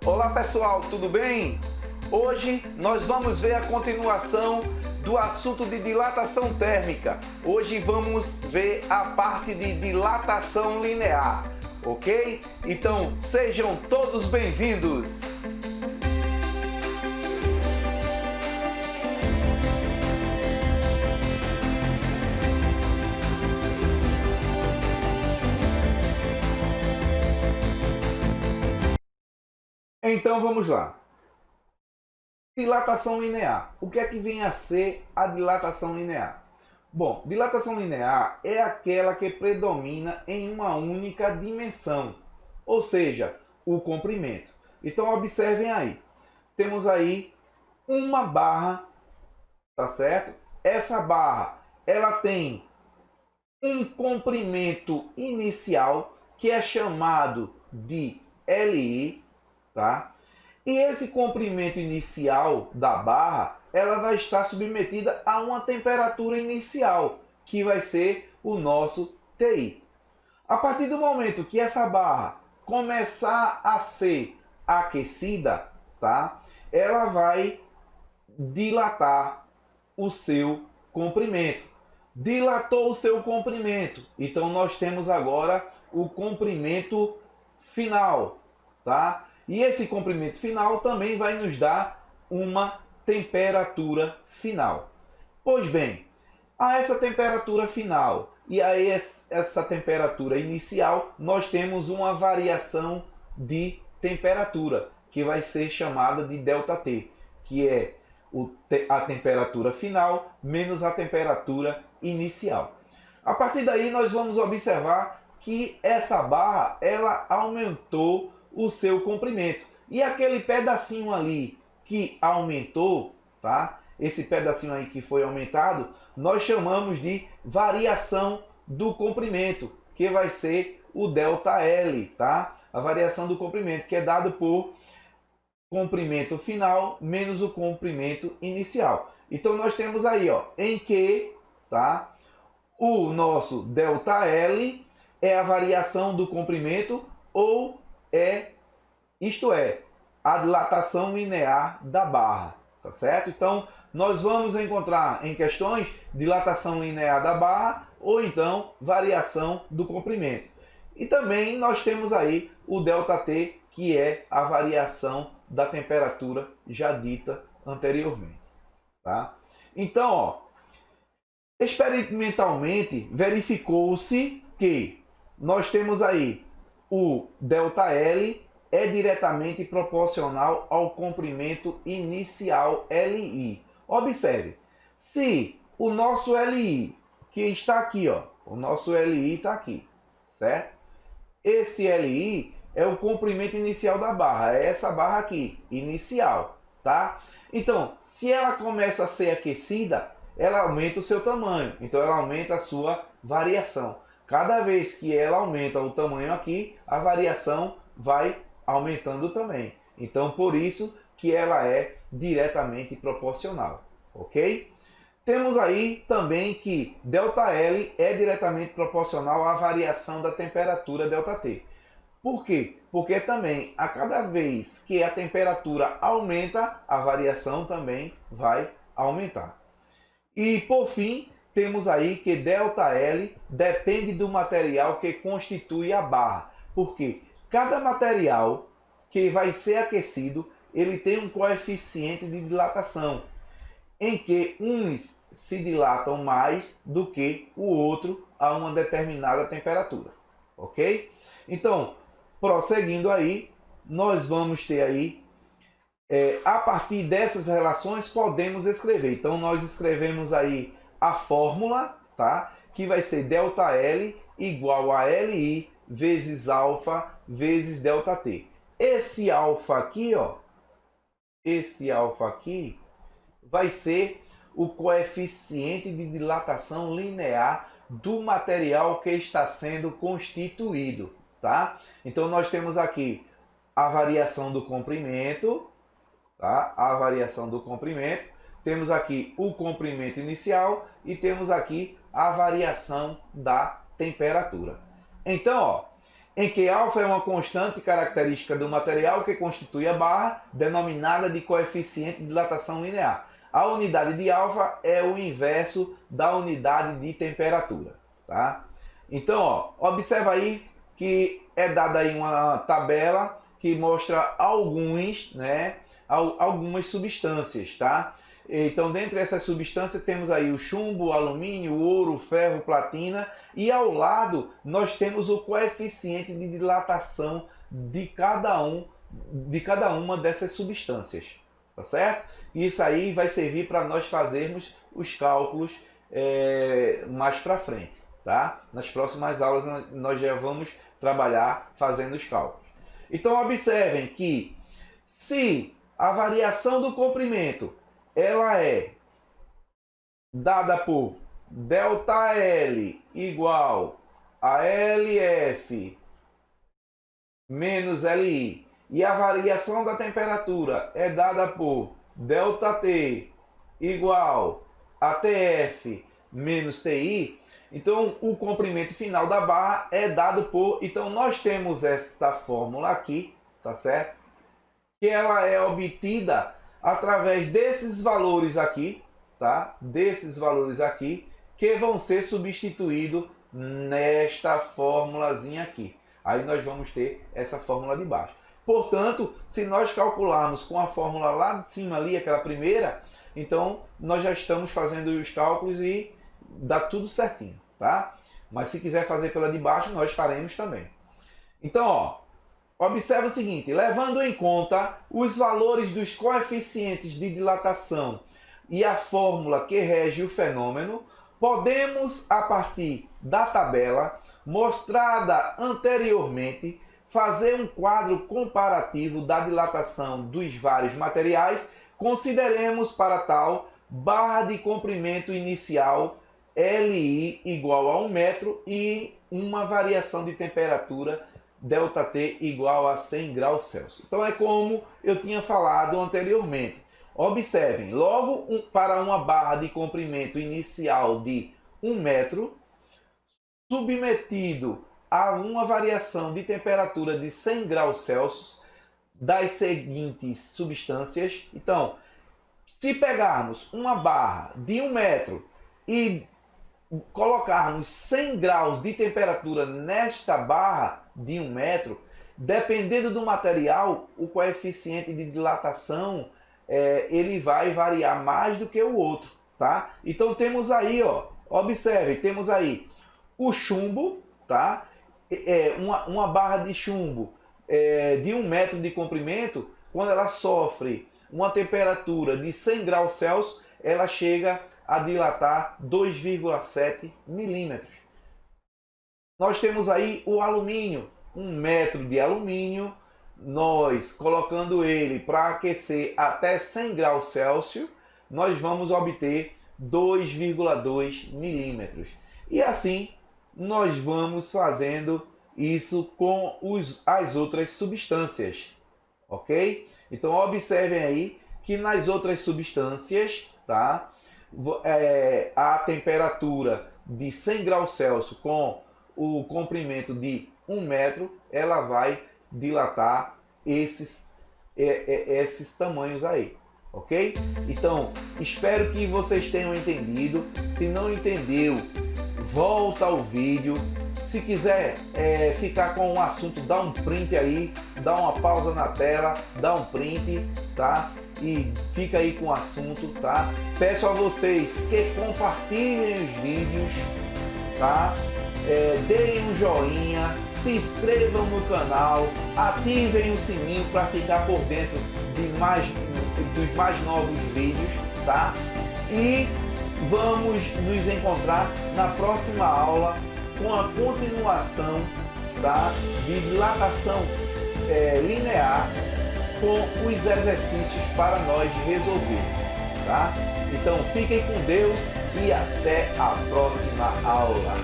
Olá pessoal, tudo bem? Hoje nós vamos ver a continuação do assunto de dilatação térmica. Hoje vamos ver a parte de dilatação linear, ok? Então sejam todos bem-vindos! Então vamos lá. Dilatação linear. O que é que vem a ser a dilatação linear? Bom, dilatação linear é aquela que predomina em uma única dimensão, ou seja, o comprimento. Então observem aí. Temos aí uma barra, tá certo? Essa barra, ela tem um comprimento inicial que é chamado de Li, tá? E esse comprimento inicial da barra, ela vai estar submetida a uma temperatura inicial, que vai ser o nosso Ti. A partir do momento que essa barra começar a ser aquecida, tá? Ela vai dilatar o seu comprimento. Dilatou o seu comprimento. Então nós temos agora o comprimento final, tá? E esse comprimento final também vai nos dar uma temperatura final. Pois bem, a essa temperatura final e a essa temperatura inicial, nós temos uma variação de temperatura, que vai ser chamada de ΔT, que é a temperatura final menos a temperatura inicial. A partir daí, nós vamos observar que essa barra ela aumentou o seu comprimento. E aquele pedacinho ali que aumentou, tá? Esse pedacinho aí que foi aumentado, nós chamamos de variação do comprimento, que vai ser o ΔL, tá? A variação do comprimento, que é dado por comprimento final menos o comprimento inicial. Então nós temos aí, ó, em que, tá? O nosso ΔL é a variação do comprimento ou isto é, a dilatação linear da barra, tá certo? Então, nós vamos encontrar em questões dilatação linear da barra ou então variação do comprimento. E também nós temos aí o ΔT, que é a variação da temperatura já dita anteriormente, tá? Então, ó, experimentalmente verificou-se que nós temos aí o ΔL é diretamente proporcional ao comprimento inicial Li. Observe, se o nosso Li, que está aqui, ó, o nosso Li está aqui, certo? Esse Li é o comprimento inicial da barra, é essa barra aqui, inicial, tá? Então, se ela começa a ser aquecida, ela aumenta o seu tamanho, então ela aumenta a sua variação. Cada vez que ela aumenta o tamanho aqui, a variação vai aumentando também. Então, por isso que ela é diretamente proporcional, ok? Temos aí também que ΔL é diretamente proporcional à variação da temperatura ΔT. Por quê? Porque também, a cada vez que a temperatura aumenta, a variação também vai aumentar. E, por fim, temos aí que ΔL depende do material que constitui a barra. Por quê? Cada material que vai ser aquecido, ele tem um coeficiente de dilatação, em que uns se dilatam mais do que o outro a uma determinada temperatura, ok? Então, prosseguindo aí, nós vamos ter aí, a partir dessas relações, podemos escrever. Então, nós escrevemos aí a fórmula, tá? Que vai ser ΔL igual a Li vezes alfa vezes ΔT. Esse alfa aqui, ó, esse alfa aqui vai ser o coeficiente de dilatação linear do material que está sendo constituído, tá? Então nós temos aqui a variação do comprimento, tá? A variação do comprimento, temos aqui o comprimento inicial e temos aqui a variação da temperatura. Então, ó, em que alfa é uma constante característica do material que constitui a barra, denominada de coeficiente de dilatação linear. A unidade de alfa é o inverso da unidade de temperatura. Tá? Então, ó, observa aí que é dada aí uma tabela que mostra algumas substâncias, tá? Então, dentre essas substâncias, temos aí o chumbo, o alumínio, o ouro, o ferro, platina, e ao lado nós temos o coeficiente de dilatação de cada uma dessas substâncias, tá certo? Isso aí vai servir para nós fazermos os cálculos mais para frente, tá? Nas próximas aulas nós já vamos trabalhar fazendo os cálculos. Então, observem que se a variação do comprimento ela é dada por ΔL igual a LF menos LI e a variação da temperatura é dada por ΔT igual a TF menos TI, então o comprimento final da barra é dado por... Então nós temos esta fórmula aqui, tá certo? Que ela é obtida através desses valores aqui, tá? Desses valores aqui, que vão ser substituídos nesta formulazinha aqui. Aí nós vamos ter essa fórmula de baixo. Portanto, se nós calcularmos com a fórmula lá de cima ali, aquela primeira, então nós já estamos fazendo os cálculos e dá tudo certinho, tá? Mas se quiser fazer pela de baixo, nós faremos também. Então, ó, observe o seguinte, levando em conta os valores dos coeficientes de dilatação e a fórmula que rege o fenômeno, podemos, a partir da tabela mostrada anteriormente, fazer um quadro comparativo da dilatação dos vários materiais. Consideremos para tal barra de comprimento inicial Li igual a 1 metro e uma variação de temperatura ΔT igual a 100 graus Celsius. Então é como eu tinha falado anteriormente. Observem, logo para uma barra de comprimento inicial de 1 metro, submetido a uma variação de temperatura de 100 graus Celsius das seguintes substâncias. Então, se pegarmos uma barra de 1 metro e colocarmos 100 graus de temperatura nesta barra de 1 metro, dependendo do material, o coeficiente de dilatação ele vai variar mais do que o outro, tá? Então temos aí, ó, observe, temos aí o chumbo, tá? Uma barra de chumbo de 1 metro de comprimento, quando ela sofre uma temperatura de 100 graus Celsius, ela chega a dilatar 2,7 milímetros. Nós temos aí o alumínio, 1 metro de alumínio, nós colocando ele para aquecer até 100 graus Celsius, nós vamos obter 2,2 milímetros. E assim nós vamos fazendo isso com as outras substâncias, ok? Então observem aí que nas outras substâncias, tá? A temperatura de 100 graus Celsius com o comprimento de 1 metro, ela vai dilatar esses tamanhos aí, ok? Então, espero que vocês tenham entendido. Se não entendeu, volta ao vídeo. Se quiser ficar com um assunto, dá um print aí, dá uma pausa na tela, dá um print, tá? E fica aí com o assunto, tá? Peço a vocês que compartilhem os vídeos, tá? Deem um joinha, se inscrevam no canal, ativem o sininho para ficar por dentro dos mais novos vídeos, tá? E vamos nos encontrar na próxima aula com a continuação, tá? De dilatação linear, com os exercícios para nós resolver, tá? Então fiquem com Deus e até a próxima aula.